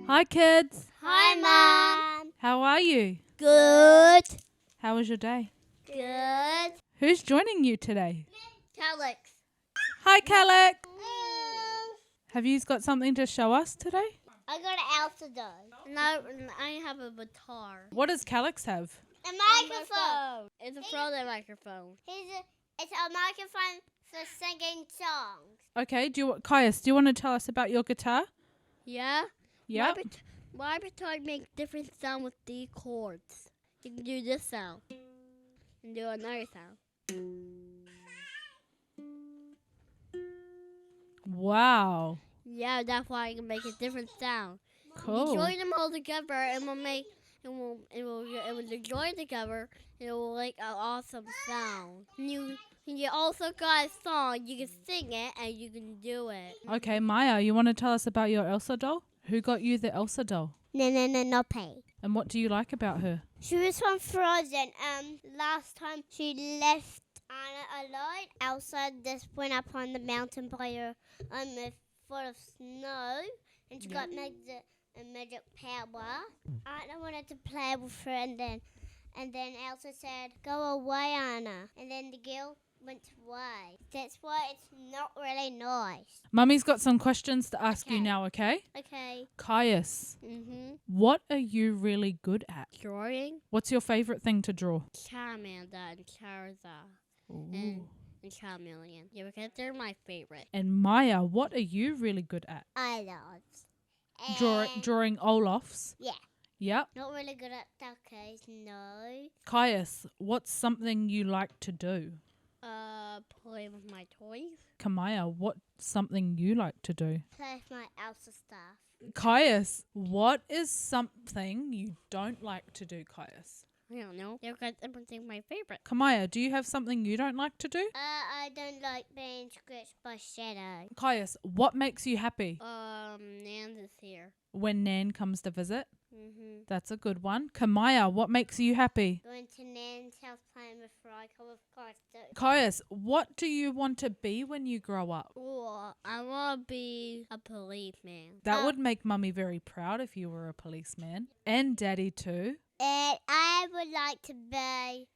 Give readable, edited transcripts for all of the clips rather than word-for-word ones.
Hi kids, Hi, Mom. how are you? Good. How was your day? Good. Who's joining you today? Alex. Hi Calec. Have you got something to show us today? I got an Elsa doll. No, I have a guitar. What does Calix have? A microphone. It's a floating microphone. It's a microphone for singing songs. Okay, Caius, do you want to tell us about your guitar? Yeah? Yep. My guitar makes different sound with the chords. You can do this sound. And do another sound. Wow. Yeah, that's why I can make a different sound. Cool. You join them all together and it will join together and it will make an awesome sound. And you also got a song, you can sing it and you can do it. Okay, Maya, you want to tell us about your Elsa doll? Who got you the Elsa doll? No pay. And what do you like about her? She was from Frozen. Last time she left Anna alone. Elsa just went up on the mountain by her full of snow, and she got magic power. Anna wanted to play with her, and then Elsa said, "Go away, Anna." And then the girl went away. That's why it's not really nice. Mummy's got some questions to ask you now, okay? Okay. Caius, what are you really good at? Drawing. What's your favourite thing to draw? Charmander and Charizard. And Charmeleon. Yeah, because they're my favorite. And Maya, what are you really good at? I love. Drawing Olafs? Yeah. Yep. Not really good at duckies, no. Caius, what's something you like to do? Play with my toys. Kamaya, what's something you like to do? Play with my Elsa stuff. Caius, what is something you don't like to do, Caius? I don't know. They've got everything my favorite. Kamaya, do you have something you don't like to do? I don't like being scratched by shadow. Caius, what makes you happy? Nan is here. When Nan comes to visit? That's a good one. Kamaya, what makes you happy? Going to Nan's house playing with Ryko with Costa. Caius, what do you want to be when you grow up? Oh, I want to be a policeman. That would make Mummy very proud if you were a policeman. And Daddy too. And I would like to be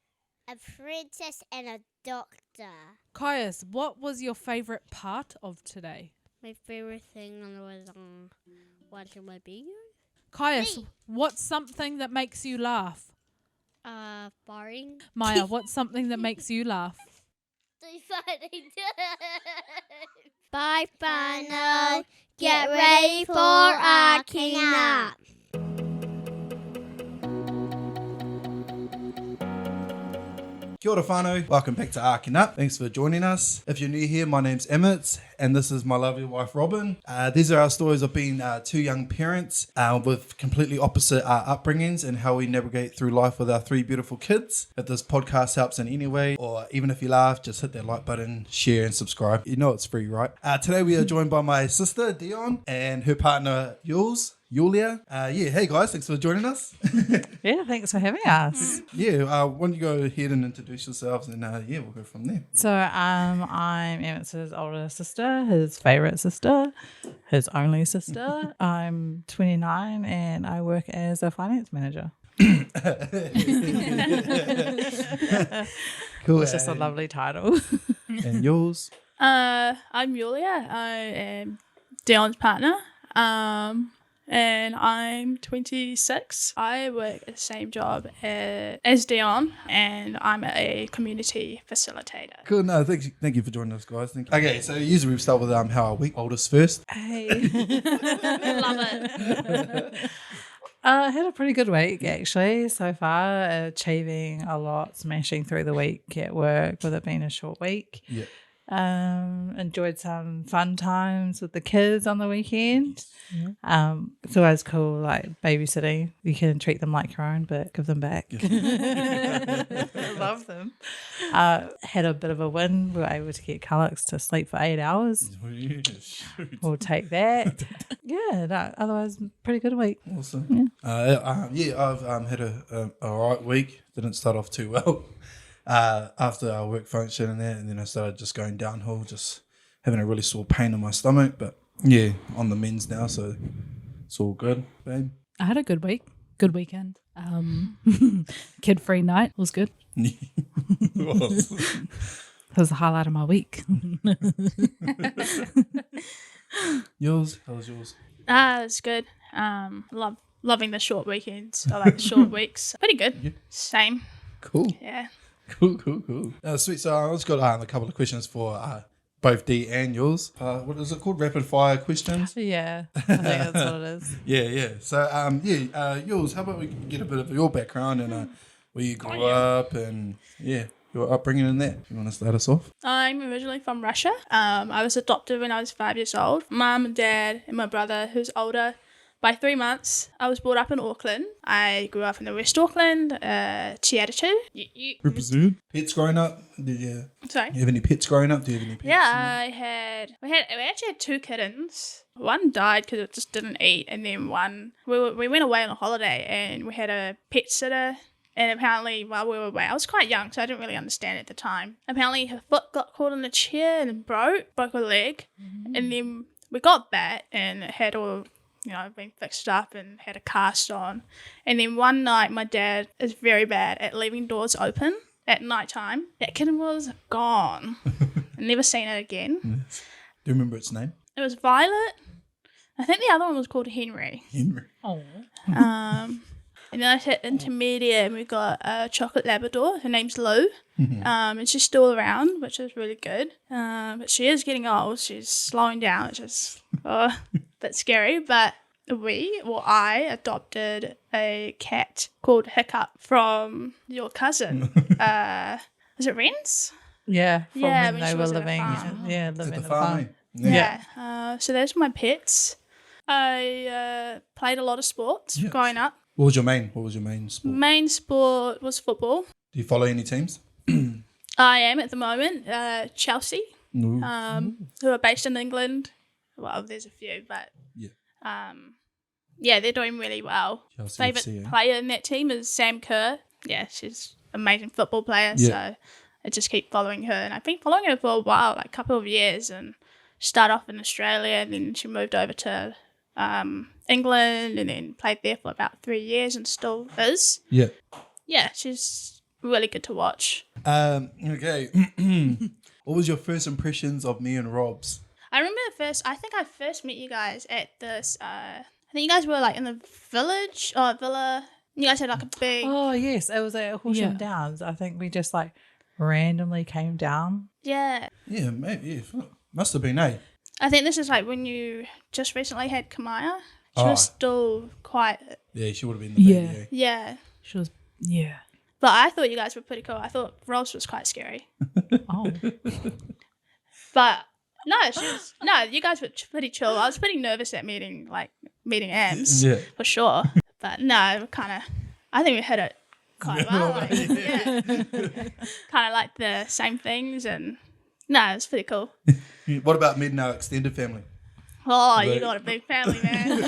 a princess and a doctor. Caius, what was your favourite part of today? My favorite thing was watching my videos. Caius, what's something that makes you laugh? Farting. Maya, what's something that makes you laugh? Bye, Fano. Get ready for ARK-King up. Kia ora whānau, welcome back to A.R.K.K. Up. Thanks for joining us. If you're new here, my name's Emmett and this is my lovely wife Robin. These are our stories of being two young parents with completely opposite upbringings and how we navigate through life with our three beautiful kids. If this podcast helps in any way, or even if you laugh, just hit that like button, share and subscribe. You know it's free, right? Today we are joined by my sister Dion and her partner Yulia. Hey guys, thanks for joining us. Yeah, thanks for having us. Why don't you go ahead and introduce yourselves and we'll go from there. So I'm Emmett's older sister, his favourite sister, his only sister. I'm 29 and I work as a finance manager. Cool. It's just a lovely title. And yours? I'm Yulia. I am Dion's partner. And I'm 26. I work at the same job as Dion, and I'm a community facilitator. Cool. No, thank you for joining us, guys. Thank you. Okay, so usually we start with how our week oldest first. Hey. Love it. I had a pretty good week actually so far, achieving a lot, smashing through the week at work with it being a short week. Yeah. Enjoyed some fun times with the kids on the weekend. It's always cool, like babysitting. You can treat them like your own, but give them back. I love them. Had a bit of a win. We were able to get Calix to sleep for 8 hours. We'll take that. Otherwise, pretty good week. Awesome. I've had a alright week. Didn't start off too well. After our work function and that, and then I started just going downhill, just having a really sore pain in my stomach, but on the mends now, so It's all good, babe. I had a good week. Good weekend. Kid-free night was good. That was the highlight of my week. Yours? How was yours? It's good. Loving the short weekends. I like the short weeks. Pretty good. Yeah. Same. Cool. Yeah. Cool. Sweet. So I just got a couple of questions for both Dee and yours. What is it called? Rapid fire questions? Yeah, I think that's what it is. Yeah. So yours. How about we get a bit of your background and where you grew up and your upbringing in that. If you want to start us off? I'm originally from Russia. I was adopted when I was 5 years old. Mum and dad and my brother, who's older by 3 months. I was brought up in Auckland. I grew up in the West Auckland, Chiatatu. Represent. Pets growing up? Sorry? You have any pets growing up? Do you have any pets? Yeah, we actually had 2 kittens. One died because it just didn't eat, and then one, we went away on a holiday and we had a pet sitter. And apparently, while we were away, I was quite young, so I didn't really understand it at the time. Apparently, her foot got caught in a chair and broke her leg. Mm-hmm. And then we got back, and it had all, been fixed up and had a cast on. And then one night, my dad is very bad at leaving doors open at night time. That kitten was gone. I've never seen it again. Yes. Do you remember its name? It was Violet. I think the other one was called Henry. Oh. And then I hit intermediate and we got a chocolate Labrador. Her name's Lou. And she's still around, which is really good. But she is getting old. She's slowing down, which is a bit scary. But I adopted a cat called Hiccup from your cousin. Is it Ren's? Yeah, from Yeah, when when they she were was at a living. farm. Yeah, Is living it at the the farm. farm? Yeah. So those were my pets. I played a lot of sports growing up. What was your main sport? Main sport was football. Do you follow any teams? I am at the moment. Chelsea, No. who are based in England. Well, there's a few, but they're doing really well. Chelsea Favorite FC, eh? player in that team is Sam Kerr. Yeah, she's an amazing football player. Yeah. So I just keep following her, and I've been following her for a while, like a couple of years, and started off in Australia, and then she moved over to England, and then played there for about 3 years, and still is. Yeah. Yeah, she's really good to watch. Okay. What was your first impressions of me and Rob's? I remember I think I first met you guys at this, I think you guys were like in the village or villa. You guys had like a big... Oh, yes. It was at Horsham Downs. I think we just randomly came down. Yeah. Yeah, maybe. Yeah. Must have been, eh? I think this is like when you just recently had Kamaya. She was still quite... Yeah, she would have been the baby, eh? Yeah. She was, yeah. But I thought you guys were pretty cool. I thought Rose was quite scary. Oh. But no, you guys were pretty chill. I was pretty nervous at meeting Ams for sure. But no, I think we hit it quite well. Kind of like the same things, and no, it's pretty cool. What about meeting our extended family? Oh, you got a big family, man.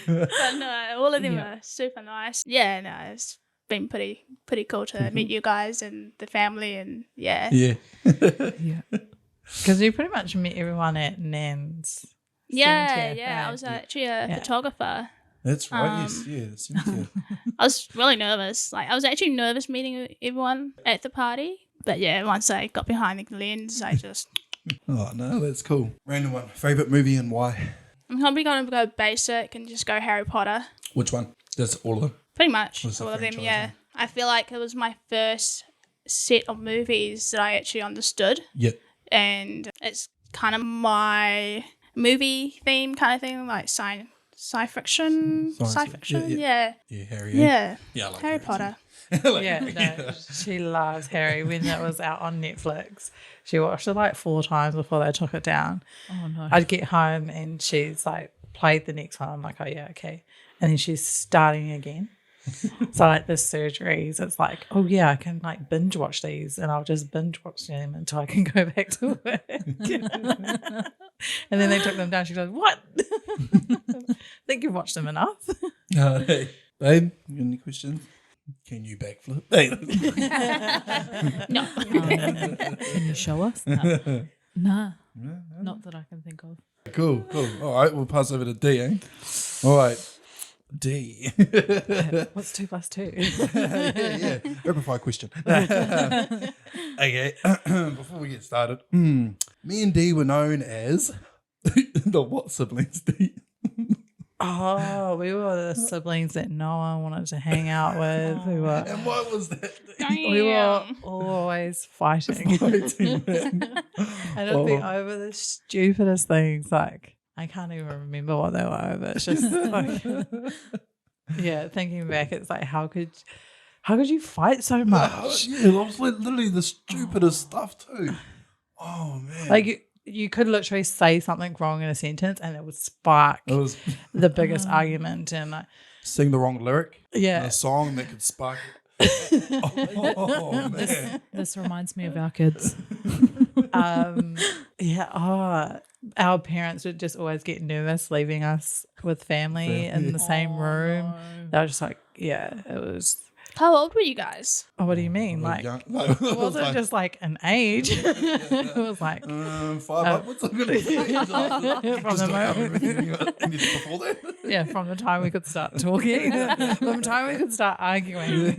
But no, all of them are super nice. Yeah, no, it's been pretty cool to meet you guys and the family, and yeah. Yeah. Yeah. Because you pretty much met everyone at Nan's. Yeah. I was actually a photographer. That's right, yes. Yeah, that's right. I was really nervous. I was actually nervous meeting everyone at the party. But yeah, once I got behind the lens, I just... Oh, no, that's cool. Random one. Favourite movie and why? I'm probably going to go basic and just go Harry Potter. Which one? That's all of them? Pretty much What's the all of them, franchise, yeah. I feel like it was my first set of movies that I actually understood. Yep. And it's kind of my movie theme kind of thing, like sci fiction. Sci fiction, yeah. Yeah, Harry. Yeah. Yeah, I like Harry Potter. She loves Harry. When it was out on Netflix, she watched it 4 times before they took it down. Oh, no. I'd get home and she's played the next one. I'm like, oh yeah, okay. And then she's starting again. So the surgeries, it's oh yeah, I can binge watch these, and I'll just binge watch them until I can go back to work. And then they took them down. She goes, what? I think you've watched them enough. Hey, babe, you got any questions? Can you backflip? Hey. No. Can you show us? No. Nah. Not that I can think of. cool. All right, we'll pass over to D, eh? All right. D. What's 2 plus 2? yeah. Rapid fire question. Okay, before we get started, me and D were known as the what siblings, D? Oh, we were the siblings that no one wanted to hang out with. We were, And what was that? we were always fighting. Fighting, man. And it'd be over the stupidest things. Like, I can't even remember what they were over. It's just like, yeah, thinking back, it's like, how could you fight so much? Yeah, it was literally the stupidest stuff too. Oh man. Like, you could literally say something wrong in a sentence and it would spark It was the biggest argument. And like, sing the wrong lyric in yeah. a song that could spark it. Oh man. This reminds me of our kids. Our parents would just always get nervous leaving us with family in the same room. No. They were just like, yeah, it was. How old were you guys? Oh, what do you mean? Like, Young- it wasn't just like an age. It was like 5 upwards. I'm gonna say. from Just the don't have moment, anything before that. yeah, from the time we could start talking, from the time we could start arguing.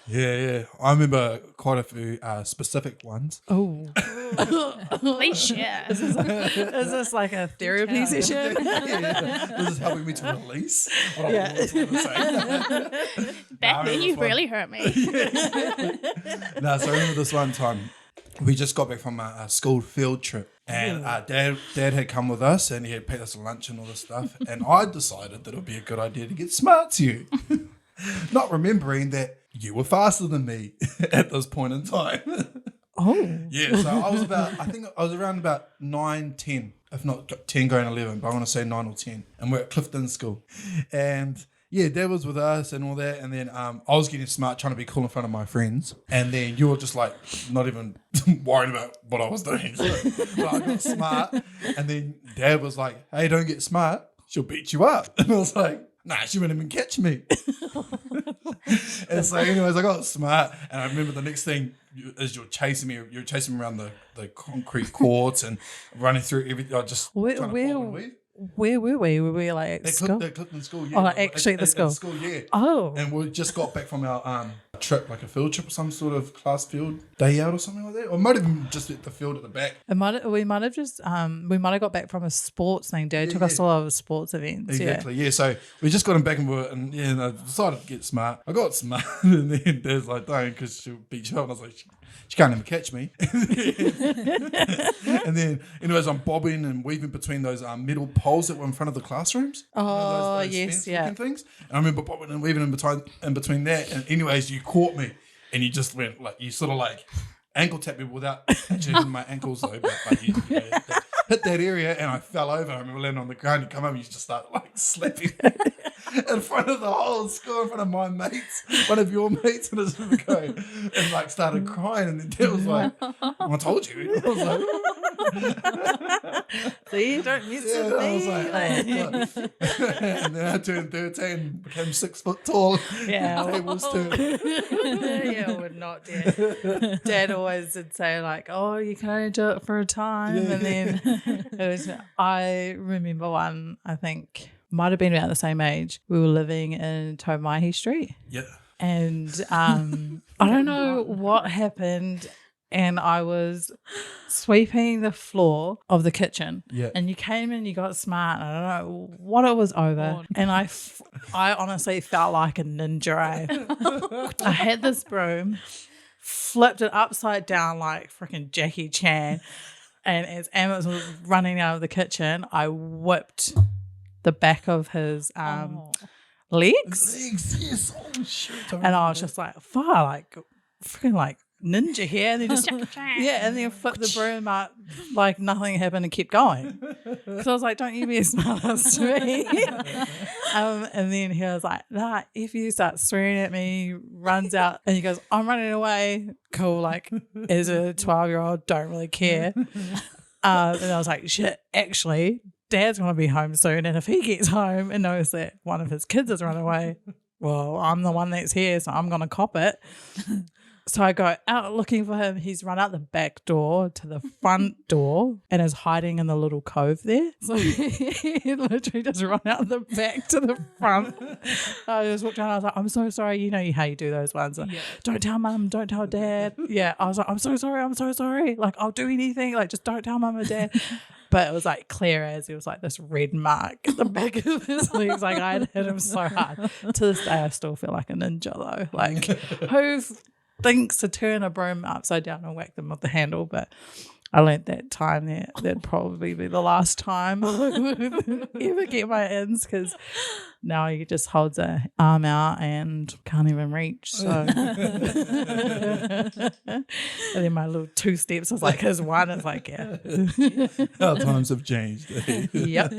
Yeah. I remember quite a few specific ones. Oh, Please share. is this like a therapy session? This is helping me to release. I don't Yeah. know what I was gonna say. Back then, you this one. really hurt me. No, so I remember this one time we just got back from a school field trip, and dad had come with us, and he had paid us lunch and all this stuff, and I decided that it would be a good idea to get smart to you, not remembering that you were faster than me at this point in time. Oh, Yeah, so I think I was around about 9, 10, if not 10 going 11, but I want to say 9 or 10. And we're at Clifton School. And yeah, Dad was with us and all that. And then I was getting smart, trying to be cool in front of my friends. And then you were just like, not even worried about what I was doing. So I got smart. And then Dad was like, hey, don't get smart. She'll beat you up. And I was like, nah, she wouldn't even catch me. And so anyways, I got smart, and I remember the next thing is you're chasing me around the concrete courts and running through everything. I just trying to bob and weave. where were we? Were we like at school? At Clifton School, yeah. Oh, like actually at the school? school, yeah. Oh, And we just got back from our trip, like a field trip or some sort of class field day out or something like that. Or it might have been just at the field at the back. we might have got back from a sports thing. Dad took us to a lot of sports events. Exactly, yeah. So we just got him back and I decided to get smart. I got smart, and then Dad's like, don't, because she'll beat you up. And I was like, she can't even catch me. And then, anyways, I'm bobbing and weaving between those metal poles that were in front of the classrooms. Oh, those yes, fence yeah. looking things. And I remember bobbing and weaving in between that. And anyways, you caught me, and you just went like, you sort of like ankle tapped me without actually hitting my ankles though, but you hit that area, and I fell over. I remember landing on the ground. You come home, you just start like slapping in front of the whole school, in front of my mates, one of your mates, and I just remember going and like started crying, and then Dad was like, I told you. I was like, See, don't miss yeah, with I me. was like, oh, fuck. And then I turned 13, became 6 foot tall. Yeah. Tables turned. Yeah, I would not dare. Dad always did say like, "Oh, you can only do it for a time," Yeah. and then it was. I remember one. I think might have been about the same age. We were living in Taumaihi Street, Yeah. and I don't know what happened. And I was sweeping the floor of the kitchen. Yeah. And you came in, you got smart. And I don't know what it was over. Oh. And I honestly felt like a ninja. I had this broom, flipped it upside down like freaking Jackie Chan. And as Emmett was running out of the kitchen, I whipped the back of his legs. Legs, yes. Oh, shit. And I was just like, fuck, like freaking like ninja here. And then just and then flipped the broom up like nothing happened and kept going. Because I was like, don't you be a smart ass to me. And then he was like, nah, if you start swearing at me, runs out and he goes, I'm running away. Cool, like as a 12-year-old, don't really care. And I was like, shit, actually, Dad's going to be home soon. And if he gets home and knows that one of his kids has run away, well, I'm the one that's here, so I'm going to cop it. So I go out looking for him. He's run out the back door to the front door and is hiding in the little cove there. So he literally just run out the back to the front. I just walked around. I was like, I'm so sorry. You know how you do those ones. Like, don't tell mum. Don't tell dad. Yeah. I was like, I'm so sorry. I'm so sorry. Like, I'll do anything. Like, just don't tell mum or dad. But it was like clear as it was like this red mark at the back of his legs. Like I had hit him so hard. To this day, I still feel like a ninja though. Like who thinks to turn a broom upside down and whack them with the handle? But I learnt that time that'd probably be the last time I would ever get my ins, because now he just holds an arm out and can't even reach. So and then my little 2 steps was like his one. It's like, yeah. How times have changed. Yep.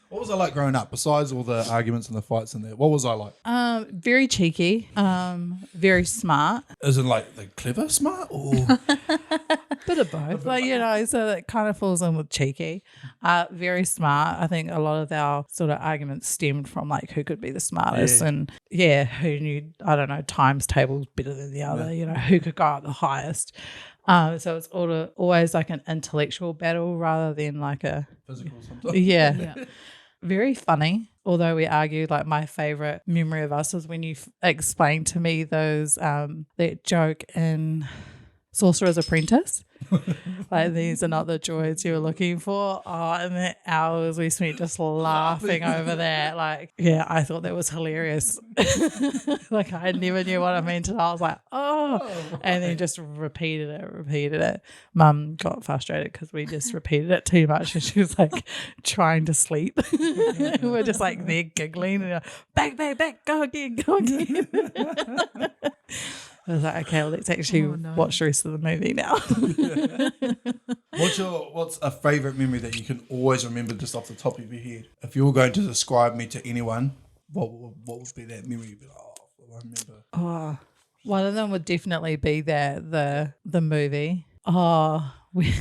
What was I like growing up? Besides all the arguments and the fights in there, what was I like? Very cheeky, very smart. Is it like the clever smart or? Bit of both, like, you know, so it kind of falls in with cheeky. Very smart. I think a lot of our sort of arguments stemmed from like who could be the smartest and who knew, I don't know, times tables better than the other, you know, who could go up the highest. So it's always like an intellectual battle rather than like a Physical sometimes. Yeah. Very funny. Although we argued, like my favorite memory of us was when you explained to me those that joke in Sorcerer's Apprentice. Like, these are not the joys you were looking for. Oh, and the hours we spent just laughing over that. Like, yeah, I thought that was hilarious. Like, I never knew what I meant, and I was like, and then just repeated it. Mum got frustrated because we just repeated it too much, and she was like trying to sleep. We're just like there giggling and back, go again. I was like, okay, well, let's actually watch the rest of the movie now. What's a favourite memory that you can always remember just off the top of your head? If you were going to describe me to anyone, what would be that memory? You'd be like, I remember. Oh, one of them would definitely be the movie. Oh, That's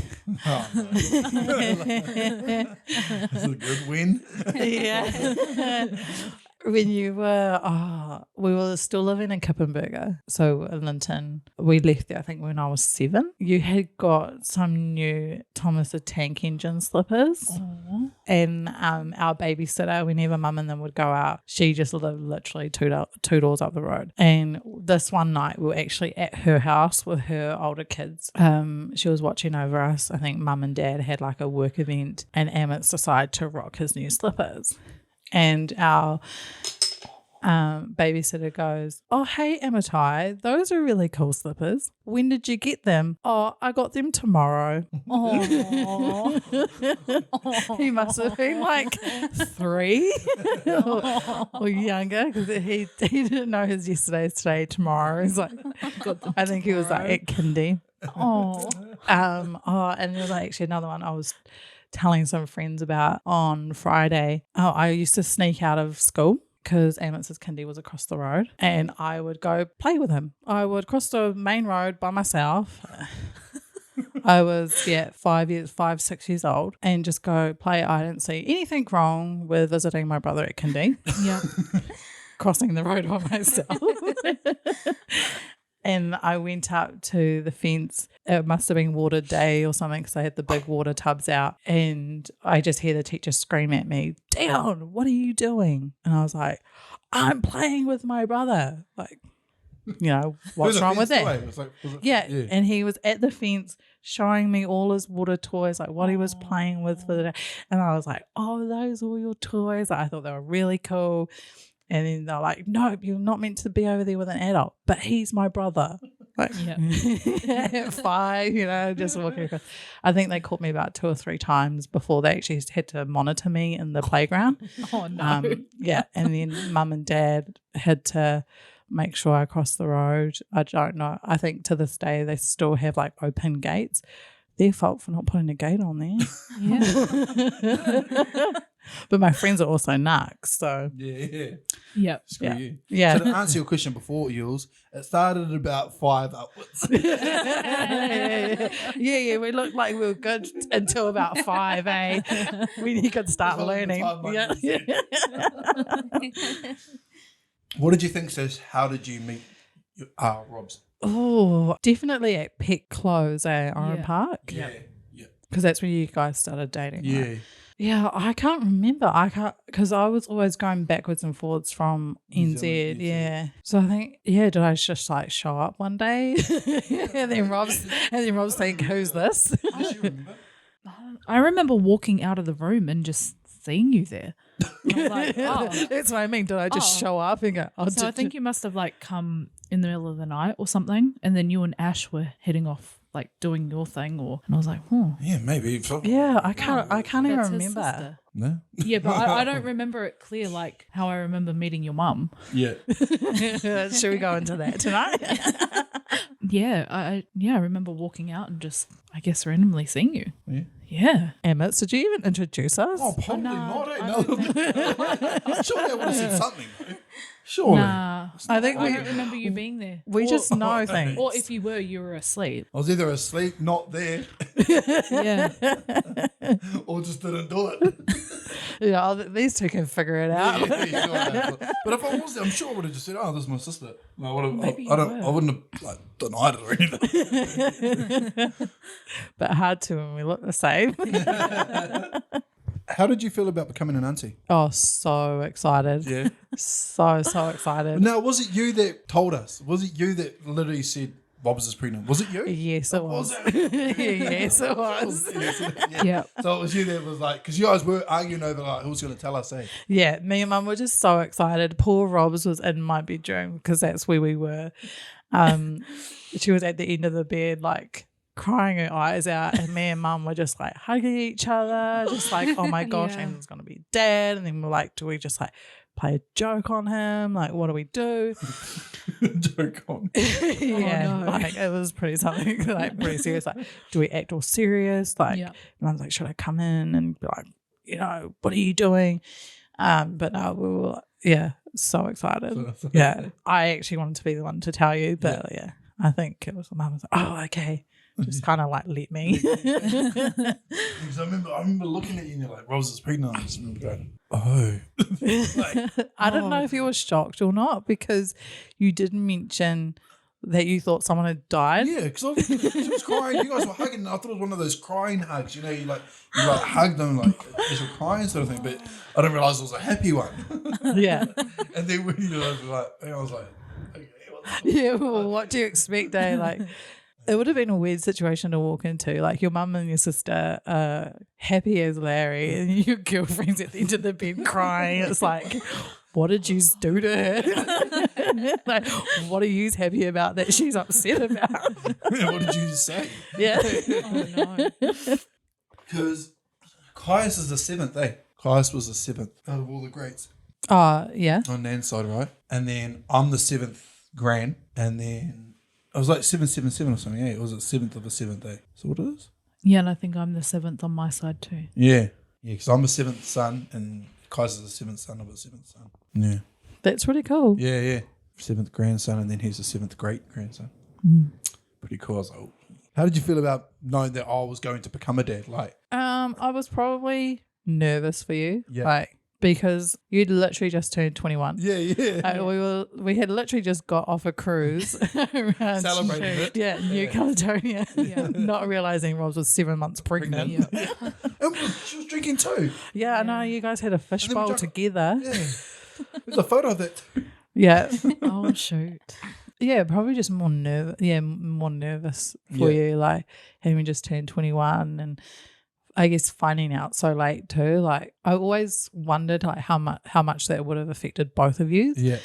a good win. Yeah. When you were, we were still living in Kippenberger, so in Linton. We left there, I think, when I was 7. You had got some new Thomas the Tank Engine slippers. Aww. And our babysitter, whenever Mum and them would go out, she just lived literally two doors up the road. And this one night, we were actually at her house with her older kids. She was watching over us. I think Mum and Dad had like a work event, and Amit's decided to rock his new slippers. And our babysitter goes, oh, hey, Amitai, those are really cool slippers. When did you get them? Oh, I got them tomorrow. Oh, he must have been like 3 or younger, because he didn't know his yesterday's today, tomorrow. He's like, I think he was like at kindy. And there was like actually another one I was telling some friends about on Friday. I used to sneak out of school because Amit's kindy was across the road, and I would go play with him. I would cross the main road by myself. I was 5, 6 years old, and just go play. I didn't see anything wrong with visiting my brother at kindy. Yeah, crossing the road by myself. And I went up to the fence. It must have been water day or something, because I had the big water tubs out. And I just hear the teacher scream at me, Dion, what are you doing? And I was like, I'm playing with my brother. Like, you know, what's wrong with that? Yeah. And he was at the fence showing me all his water toys, like what he was playing with for the day. And I was like, oh, those are all your toys. I thought they were really cool. And then they're like, no, you're not meant to be over there with an adult, but he's my brother. Like, at 5, you know, just walking across. I think they caught me about 2 or 3 times before they actually had to monitor me in the playground. Oh, no. And then Mum and Dad had to make sure I crossed the road. I don't know. I think to this day they still have like open gates. Their fault for not putting a gate on there. Yeah. But my friends are also narcs, so Yep. Screw you. Yeah. So to answer your question before, Yules, it started at about 5 upwards. Yeah. We looked like we were good until about 5, eh? We could start learning. What did you think, sis? How did you meet Rob's? Oh, definitely at Pet Close at Oran Yeah. Park. Yeah. Yeah. Because that's when you guys started dating. Yeah. Right? Yeah, I can't remember. I can't, because I was always going backwards and forwards from New NZ. Zealand, Yeah. So I think, did I just like show up one day? and then Rob's saying, who's this? Does she remember? I remember walking out of the room and just seeing you there. And I was like, oh. That's what I mean. Did I just Oh. show up and go, oh, So I think you must have like come in the middle of the night or something, and then you and Ash were heading off like doing your thing, and I was like, Yeah, maybe. yeah, I can't even that's his remember. sister. No. Yeah, but I don't remember it clear like how I remember meeting your mum. Yeah. Should we go into that tonight? Yeah, I remember walking out and just I guess randomly seeing you. Yeah. Yeah. Emma, did you even introduce us? Oh, probably no, not. I No. don't I'm sure I would have said something. Though. Surely. Nah, I think I don't remember you being there. we just know things. Or if you were, you were asleep. I was either asleep, not there, Yeah. or just didn't do it. Yeah, these two can figure it out. Yeah, sure. But if I was there, I'm sure I would have just said, "Oh, this is my sister." No, I would have. Maybe I you don't. were. I wouldn't have like denied it or anything. But hard to when we look the same. How did you feel about becoming an auntie? Oh, so excited. Yeah. So excited. Now, was it you that told us? Was it you that literally said Bob's is pregnant? Was it you? Yes, it was. it? Yes, it was. Yeah. So it was you that was like, because you guys were arguing over like who's going to tell us, eh? Yeah, me and Mum were just so excited. Poor Robs was in my bedroom because that's where we were. She was at the end of the bed, like crying her eyes out, and me and Mum were just like hugging each other, just like, oh my gosh, Yeah. Amazon's gonna be dead. And then we're like, do we just like play a joke on him? Like, what do we do? Joke on. Yeah, no. like it was pretty something like pretty serious. Like, do we act all serious? Like, Yeah. Mum's like, should I come in and be like, what are you doing? But no, we were so excited. Yeah, I actually wanted to be the one to tell you, but yeah, I think it was Mum was like, oh, okay. Just kind of like let me. Because I remember looking at you and you're like, Rose is pregnant. I just remember going, oh. Like, I don't know if you were shocked or not because you didn't mention that you thought someone had died. yeah, because she was crying. You guys were hugging. And I thought it was one of those crying hugs. You know, you hug them like as you're crying sort of thing. But I didn't realize it was a happy one. Yeah. And then when you guys were like, I was like, okay, Yeah, well, what do you expect, eh? Like, it would have been a weird situation to walk into. Like, your mum and your sister are happy as Larry, and your girlfriend's at the end of the bed crying. It's like, what did you do to her? Like, what are you happy about that she's upset about? what did you say? Yeah. Oh no. Because Caius is the seventh, eh? Caius was the seventh out of all the greats Yeah. on Nan's side, right? And then I'm the seventh grand, and then I was like 777 or something, eh? It was the seventh of a seventh, eh? So what it is? Yeah, and I think I'm the seventh on my side too. Yeah. Yeah, because I'm a seventh son, and Kai's is the seventh son of a seventh son. Yeah. That's pretty cool. Yeah, yeah. Seventh grandson, and then he's the seventh great grandson. Pretty cool. I was like, oh. How did you feel about knowing that I was going to become a dad? Like, I was probably nervous for you. Yeah. Like, because you'd literally just turned 21. yeah, yeah. Like, we had literally just got off a cruise around Celebrating it. Yeah, New Caledonia. Yeah. Not realizing Roz was 7 months pregnant. Yeah. And she was drinking too. Yeah, I know you guys had a And then we fishbowl drank- together. Yeah. There's a photo of that too. Yeah. Oh shoot. Yeah, probably just more nervous. Yeah, more nervous for Yeah. you, like having just turned 21 and I guess finding out so late too. Like I always wondered like how much that would have affected both of you. Yeah.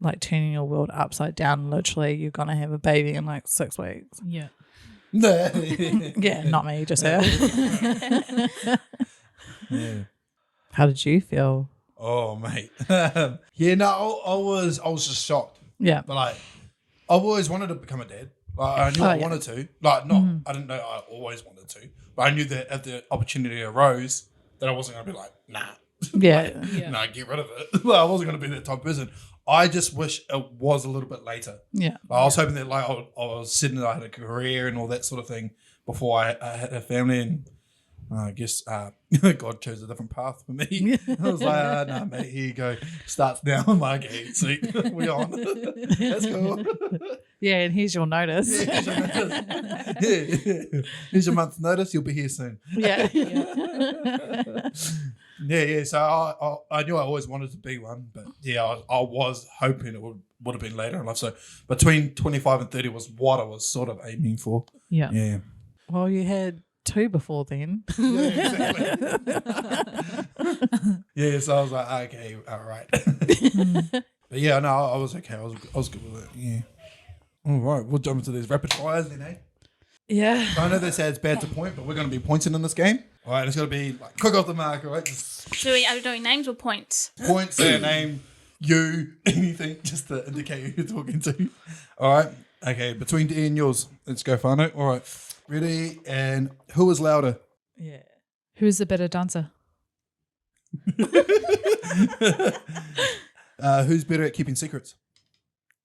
Like turning your world upside down. Literally, you're gonna have a baby in like 6 weeks. Yeah. Yeah, not me, just her. Yeah. How did you feel? Oh, mate. Yeah, no, I was just shocked. Yeah. But like, I've always wanted to become a dad. Like, I knew I yeah. wanted to. Like, not, I didn't know I always wanted to. But I knew that if the opportunity arose, that I wasn't going to be like, nah. Yeah. Yeah. Nah, get rid of it. Like, I wasn't going to be that type of person. I just wish it was a little bit later. Yeah. Like, I was hoping that like I was sitting, I had a career and all that sort of thing before I had a family, and I guess God chose a different path for me. I was like, no, mate, here you go. Starts now. I'm like, okay, sweet. We on. That's cool. Yeah, and here's your notice. Yeah, here's your notice. Yeah. Here's your month's notice. You'll be here soon. Yeah. Yeah. So I knew I always wanted to be one, but yeah, I was hoping it would have been later in life. So between 25 and 30 was what I was sort of aiming for. Yeah. Yeah. Well, you had 2 before then. Yeah, exactly. Yeah, so I was like, okay, all right. But yeah, no, I was okay. I was good with it. Yeah. All right, we'll jump into these rapid fires then, eh? Yeah. So I know they say it's bad to point, but we're going to be pointing in this game. All right, it's going to be like quick off the mark, all right? Just So are we doing names or points? point, say a name, you, anything, just to indicate who you're talking to. All right. Okay, between D and yours. Let's go, Fano. All right. Ready? And who is louder? Yeah. Who's the better dancer? Who's better at keeping secrets?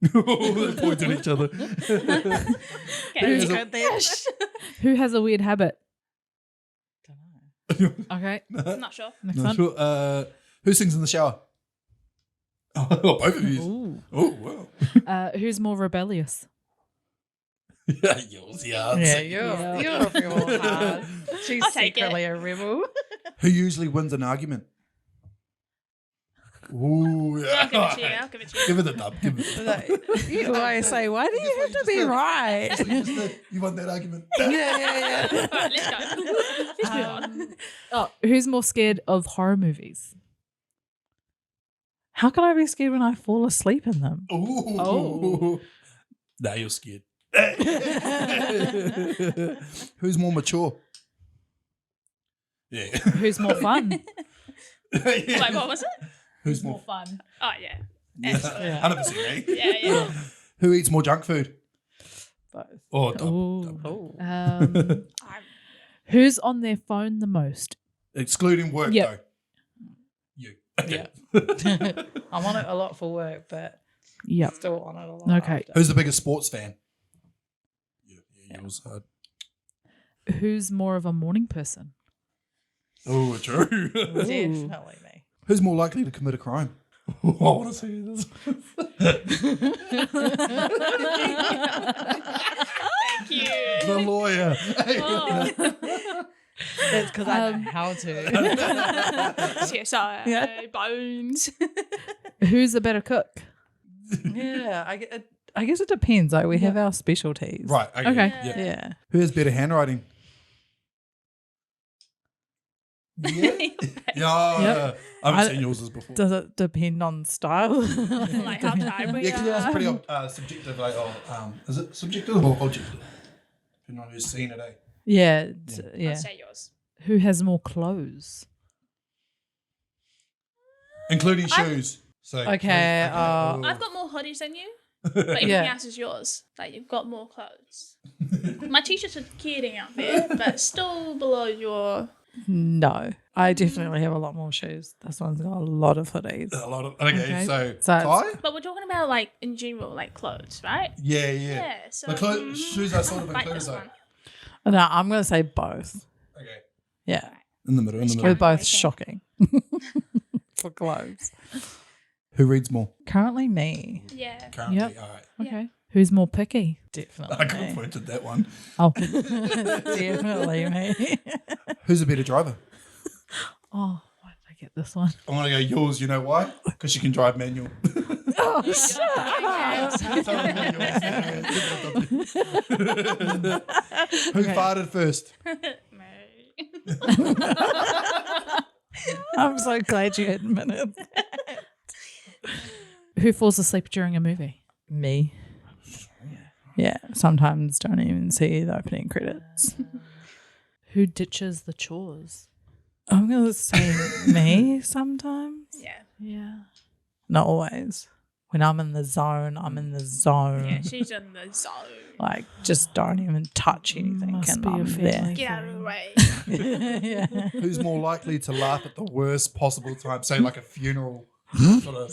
They point at each other. Okay. Who's Good then. Who has a weird habit? Dunno. Okay. I'm not sure. Next Not one. sure. Who sings in the shower? Oh, both of you. Ooh. Oh, wow. Who's more rebellious? Yeah, yours, yeah. Yeah, you're a real hard. She's I'll take secretly a rebel. Who usually wins an argument? Ooh, yeah. I'll give it to you. Give it a dub. Give it a dub. Like, you always say, why do you have to be right? That's what you just did. You won that argument. Yeah. All right, let's go. Let's move on. Who's more scared of horror movies? How can I be scared when I fall asleep in them? Ooh. Oh. Nah, you're scared. Who's more mature? Yeah. Who's more fun? Wait, what was it? Who's more? fun? Oh, yeah. Yeah. Excellent. 100%, eh? Yeah. Who eats more junk food? Both. Oh, dub. Ooh. Oh. Who's on their phone the most? Excluding work, Yep. though. You. Okay. I'm on it a lot for work, but Yep. still on it a lot. Okay. after. Who's the biggest sports fan? Yeah, yours. Who's more of a morning person? Oh, true. Definitely me. Who's more likely to commit a crime? I want to see this. Thank you. The lawyer. That's because I know how to. CSI, Yeah. Bones. Who's a better cook? Yeah, I guess it depends. Like we have our specialties. Right. Okay. Okay. Yeah. Yeah. Who has better handwriting? Yeah. Yeah. I haven't seen yours before. Does it depend on style? Like how tired we Yeah, because it's are. pretty subjective. Like, is it subjective or objective? Depending on who's seen it, eh? Yeah. I'll say yours. Who has more clothes? Including shoes. So Okay, I've got more hoodies than you, but everything Yeah. else is yours. Like you've got more clothes. My t-shirts are kidding out there, but still below your. No, I definitely have a lot more shoes. This one's got a lot of hoodies. a lot of okay. So So tie. But we're talking about like in general, like clothes, right? Yeah. Yeah. So The shoes are sort of like included this though. one. No, I'm going to say both. Okay. Yeah, In the middle. In the we're middle. both Okay. shocking for clothes. Who reads more? Currently, me. Yeah. Currently. Yep. All right. Okay. Who's more picky? Definitely. I could have me. pointed that one. Oh. Definitely me. Who's a better driver? Oh, why did I get this one? I'm gonna go yours. You know why? Because she can drive manual. Oh, Who farted first? Me. I'm so glad you admitted. Who falls asleep during a movie? Me. Yeah, sometimes don't even see the opening credits. Who ditches the chores? I'm going to say me sometimes. Yeah. Yeah. Not always. When I'm in the zone, I'm in the zone. Yeah. She's in the zone. Like, just don't even touch anything. Must And be a I'm family there. Get out of the way. Yeah. Who's more likely to laugh at the worst possible time? Say like a funeral. sort of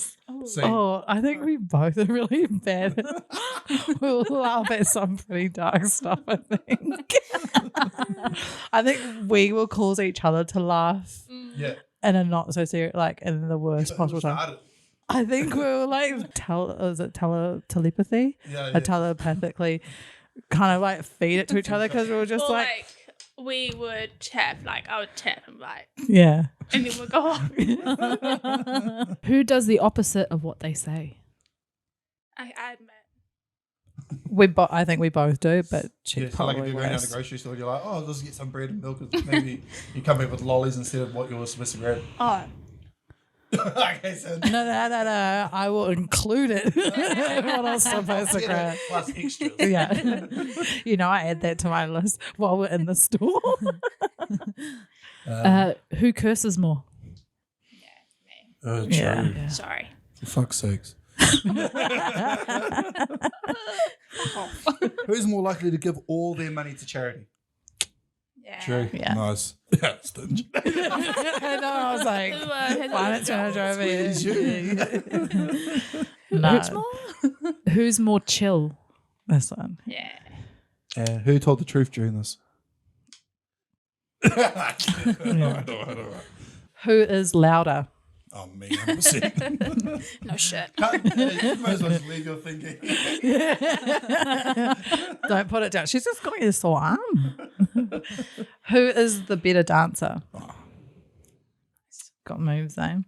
scene. Oh, I think we both are really bad. We'll laugh at some pretty dark stuff, I think. I think we will cause each other to laugh Yeah. in a not so serious, like in the worst Who possible time. started? I think we'll like telepathy? Yeah. Telepathically kind of like feed it to each other because we were just Or like, we would tap, like I would tap him, like, yeah. and then we'd go off. Who does the opposite of what they say? I admit. I think we both do, but she Yeah, so like if probably you're going down worse. the grocery store, you're like, oh, I'll just get some bread and milk. Maybe you come back with lollies instead of what you were supposed to grab. Oh, Okay, so No. I will include it. What else supposed to grab? plus extras. Yeah. I add that to my list while we're in the store. Who curses more? True. Yeah. sorry. For fuck's sakes. Who's more likely to give all their money to charity? Yeah. True. Yeah. Nice. Yeah, stingy. I know. I was like, Who, has finance manager over here. Who's No, Who's more chill? this one. Yeah. Who told the truth during this? Alright. Who is louder? Oh, me, 100%. No shit. You might as well just leave your thinking. Don't put it down. She's just got a sore arm. Who is the better dancer? Got moves, eh?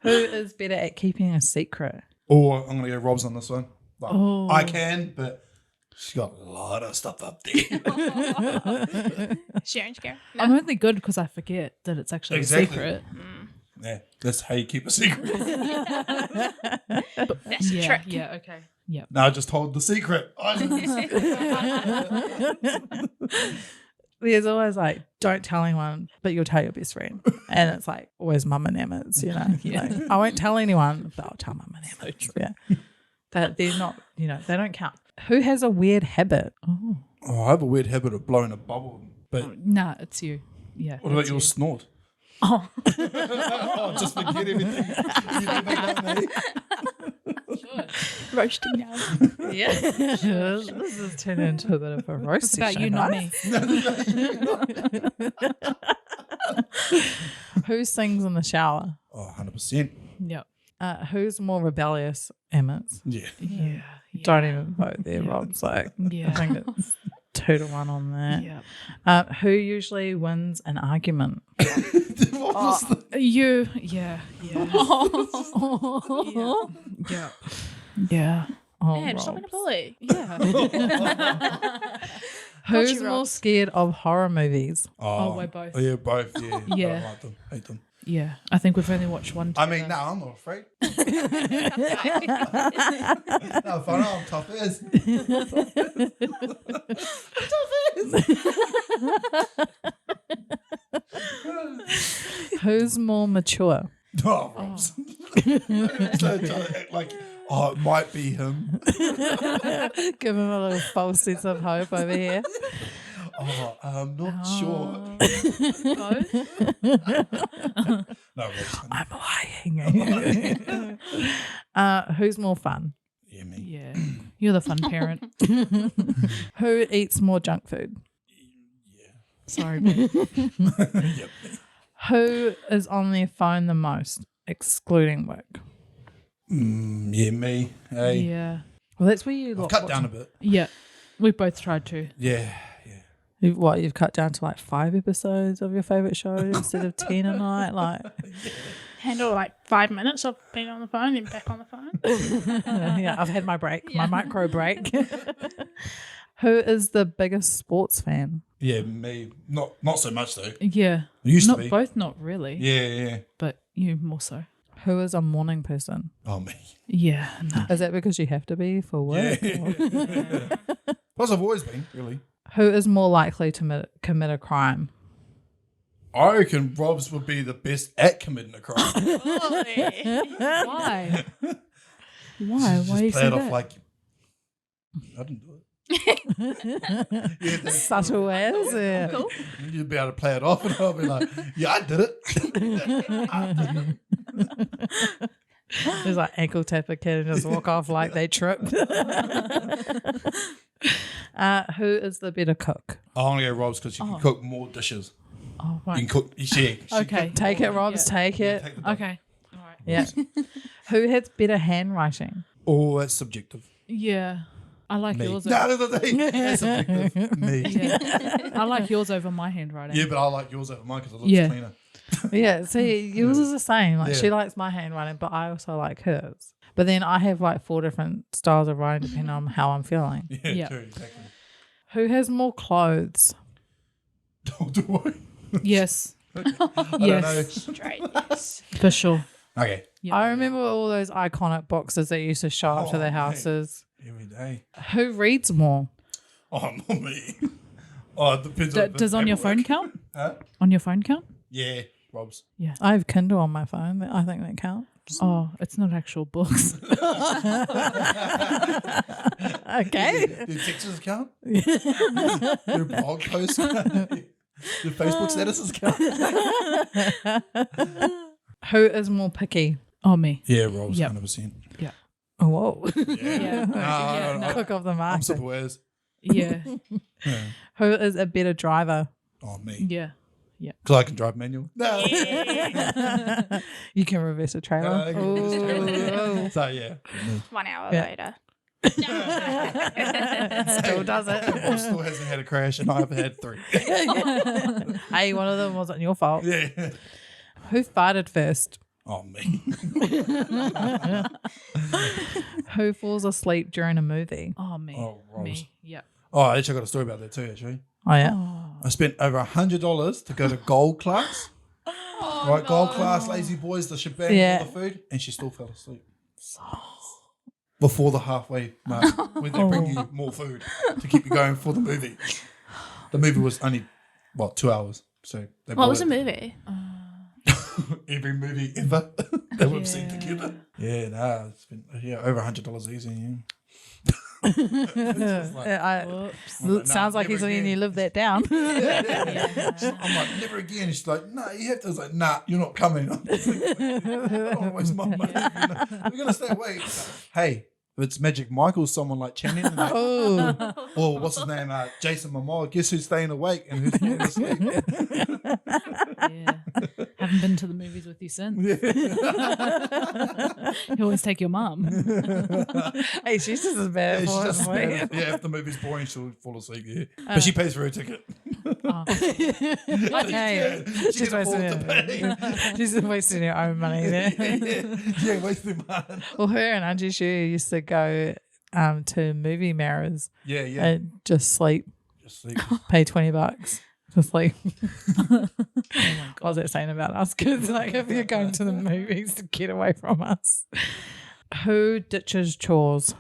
Who is better at keeping a secret? Or I'm going to go Rob's on this one. Like, Oh. I can, but she's got a lot of stuff up there. Sharon Scare? I'm only good because I forget that it's actually Exactly. a secret. Yeah, that's how you keep a secret. That's the Yeah, trick. yeah, okay. Yeah. No, I just told the secret. There's always like, don't tell anyone, but you'll tell your best friend. And it's like always mum and Emma's, Like, I won't tell anyone, but I'll tell mum and Emma's. Yeah. That they're not, they don't count. Who has a weird habit? Oh. I have a weird habit of blowing a bubble. But Nah, it's you. Yeah. what about it's your you. snort? Oh. Just forget everything. You don't make that me. Roasting now. Yeah. This has turned into a bit of a roast It's about you, session, not guys. me. Who sings in the shower? Oh, 100%. Yep. Who's more rebellious? Emmett's. Yeah. Yeah. Don't even vote there, Rob's like, Yeah. I think it's 2-1 on that. Yeah. Who usually wins an argument? What was the... You. Yeah. Yeah. Yeah. Yeah. Oh, Man, stop being a Rob's. bully. Yeah. Who's Got you, more Rob. scared of horror movies? Oh, we're both. Oh, yeah, both. Yeah. Yeah. I don't like them. Hate them. Yeah. I think we've only watched one. I mean, together. no, I'm not afraid. No, fun. I'm tough as. Who's more mature? Oh, Rob's. So trying to act like, oh, it might be him. Give him a little false sense of hope over here. Oh, I'm not sure. Both? No, Rob's. I'm lying. Who's more fun? Yeah, me. Yeah. You're the fun parent. Who eats more junk food? Sorry. babe. Yep. Who is on their phone the most, excluding work? Yeah, me. Hey. Yeah. Well, that's where you I've lot cut watch down a them. bit. Yeah. We both tried to. Yeah. You've cut down to like 5 episodes of your favourite show instead of 10 a night? Like, Handle like 5 minutes of being on the phone and back on the phone. yeah, I've had my break, my micro break. Who is the biggest sports fan? Yeah, me. Not so much though. Yeah. It used Not to be. both, not really. Yeah. But you more so. Who is a morning person? Oh, me. Yeah. No. Is that because you have to be for work? Yeah. Plus, I've always been, really. Who is more likely to commit a crime? I reckon Rob's would be the best at committing a crime. Why? Why? Just Why do you play say it off that? like, I didn't do it. Yeah, Subtle as, yeah. Cool. you'd be able to play it off, and I'll be like, yeah, I did it. Just like ankle tap a kid and just walk off like they tripped. Who is the better cook? I want to go Rob's because she can cook more dishes. Oh, You right. can cook. She Okay. Take it, Robs. Take it. Take the dog. Okay. All right. Yeah. Who has better handwriting? Oh, that's subjective. Yeah. I like Me. yours. No, that's subjective. Me. Yeah. I like yours over my handwriting. Yeah, but I like yours over mine because it looks Yeah. cleaner. Yeah, see, yours is the same. Like Yeah. she likes my handwriting, but I also like hers. But then I have like 4 different styles of writing depending on how I'm feeling. Yeah, Yeah. true, exactly. Who has more clothes? Do I? Yes. I don't know. Yes. Straight. Yes. For sure. Okay. Yeah. I remember all those iconic boxes that used to show up to Oh, their mate. houses. Every day. Who reads more? Oh, not me. Oh, it depends D- on does on your phone paperwork. count? Huh? On your phone count? Yeah, Rob's. I have Kindle on my phone. I think that counts. Oh, it's not actual books. Okay. Do texts count? Do blog posts count? Do Facebook statuses count? Who is more picky? Oh, me. Yeah, Rob's Yep. 100%. Oh, whoa. Yeah. No, I don't Quick off the I'm mark. super wears. Yeah. Yeah. Who is a better driver? Oh, me. Yeah. Because I can drive manual. No. You can reverse a trailer. I can reverse a trailer, yeah. Ooh. So, yeah. 1 hour Yeah. later. Still does it. Rob still hasn't had a crash and I've had 3. Hey, one of them wasn't your fault. Yeah. Who farted first? Oh, me. Who falls asleep during a movie? Oh, me. Oh, Rose. Me. Yeah. Oh, actually, I got a story about that too, actually. Oh, yeah. Oh. I spent over $100 to go to gold class. Right, gold class, lazy boys, the shebang, Yeah. all the food, and she still fell asleep. Before the halfway mark, when they bring you more food to keep you going for the movie. The movie was only, 2 hours. So they What was bought the it. movie? Every movie ever that we've seen Yeah. together. Yeah, nah, it's been over $100 easy. Yeah. Whoops. Sounds like he's letting you live that down. I'm like, never again. She's like, nah, you have to. I was like, nah, you're not coming. I'm like, I don't want to waste my money. We're going to stay awake. Hey, if it's Magic Michael, someone like Channing, like, Oh, or what's his name, Jason Momoa, guess who's staying awake and who's falling asleep? Yeah. Haven't been to the movies with you since. You always take your mum. hey, she's just as bad Yeah, for she's just, it. if the movie's boring, she'll fall asleep. Yeah, but she pays for her ticket. Oh. Okay. She She's can afford to wasting pay. she's wasting her own money there. Yeah, wasting money. Well, her and Angie Shu used to go to movie mirrors Yeah, yeah. and just sleep, Just sleep. pay $20 to sleep. Oh What was that saying about us? Because like if you're going to the movies to get away from us. Who ditches chores?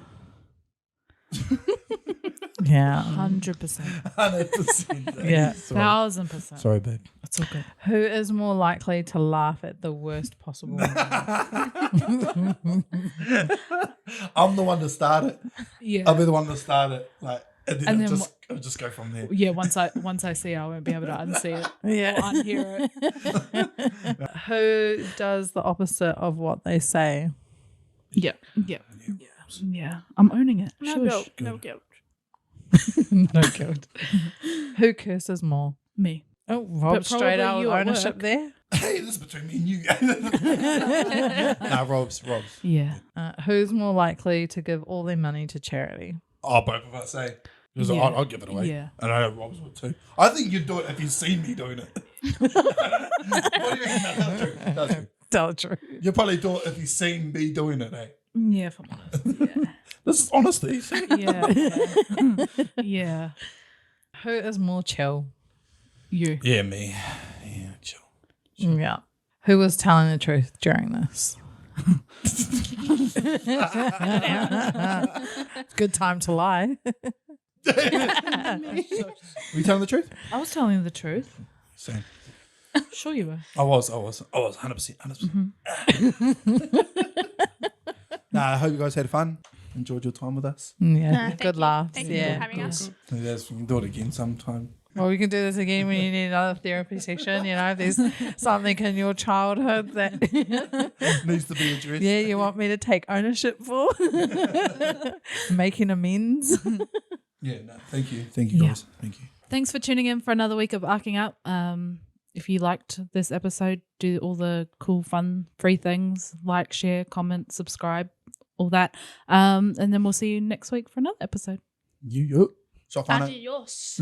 Yeah. 100%. 100%. Yeah. Sorry. 1000%. Sorry, babe. It's all good. Who is more likely to laugh at the worst possible moment? I'm the one to start it. Yeah. I'll be the one to start it. Like, and then, And I'll, then just, I'll just go from there. Yeah, once I see it, I won't be able to unsee it or Yeah. unhear it. Who does the opposite of what they say? Yeah. Yeah. Yeah. I'm owning it. No Shush. guilt. No guilt. No guilt. Who curses more? Me. Oh, Rob, But straight probably out you at ownership work. there. Hey, this is between me and you. Nah, Rob's. Yeah. Who's more likely to give all their money to charity? Oh, both of us say. Because Yeah. I'll give it away. Yeah. And I know Rob's would too. I think you'd do it if you've seen me doing it. What do you reckon? No, that's true. That's true. Tell the truth. You'd probably do it if you've seen me doing it, eh? Yeah, if I'm honest. Yeah. This is honesty. Yeah. Yeah. Who is more chill? You. Yeah, me. Yeah, chill. Yeah. Who was telling the truth during this? Good time to lie. Were you telling the truth? I was telling you the truth. Same. Sure you were. I was 100%. Nah, I hope you guys had fun. Enjoyed your time with us. Yeah. Thank Good you. laughs. Thank you yeah. for having us. Yes, we can do it again sometime. Well, we can do this again when you need another therapy session. You know, if there's something in your childhood that Needs to be addressed. yeah, you want me to take ownership for making amends. Yeah, no, thank you. Thank you, Yeah. guys. Thank you. Thanks for tuning in for another week of Arking Up. If you liked this episode, do all the cool, fun, free things. Like, share, comment, subscribe, all that. And then we'll see you next week for another episode. You. Shot Adios.